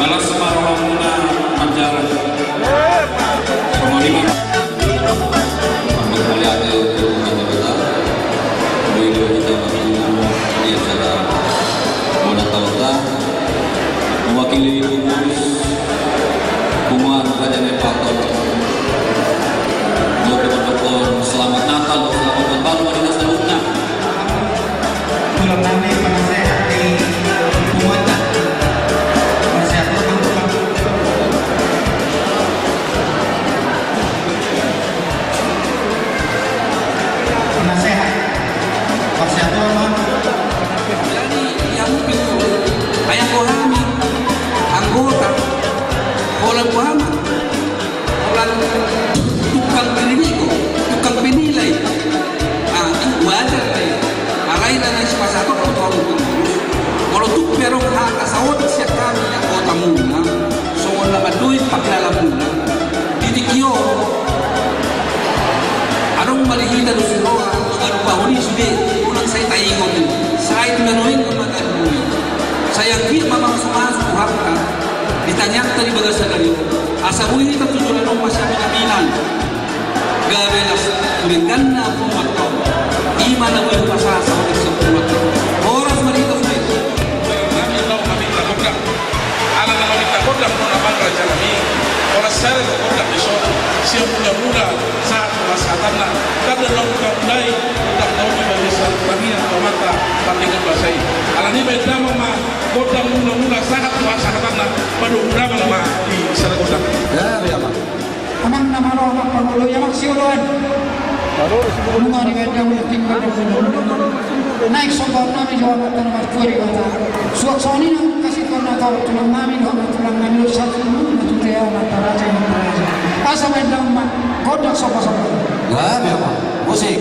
balas separuh muna menjalan pengelima kembali ada untuk menjawab video kita di acara Moda Tauta mewakili pengurus Bunga Raja Nepaton Dokter selamat Natal, selamat tahun baru Dinas Alumna. Bulan nanti penasehat di Muatan penasehat penasehat jadi yang itu ayah kohami anggota orang kohama orang tukang pendidik tukang penilai itu wajar alay na ng pasado kung kalau tuh pero kasawat siya kami ng kota muna so wala maduit paglalamuna didikyo anong malihita do si Roa ano pa huli subi unang say taingon sa ito nanuin kung mag-anuin sayang di mamang sumasok ka ditanyak tali bagas na ganito asa buhay ito tutulan ng masyadong aminan gabelas kulingan na pumatong iman na buhay pasasa o nagsapulat oras malito sulit kami tahu kami lakukan ala nama kita kodam nona bangga kami orang sare kodam iso siap punya muda saat masakanna kada long kaulai kodam tahu di bawah sar kami atau mata tapi ke basai ala ni beda mama kodam muda sangat masakanna pada udama lama di sar kodam ya apa amang nama roh amak pangulo yamak siuluan bunga ni beda ulah tinggal naik sobat kami jawab tanah marturi kata suak soni nak kasih kau nak tahu tulang kami tulang kami lu satu tu dia nak raja yang raja asal benda umat kodak sobat sobat ya apa musik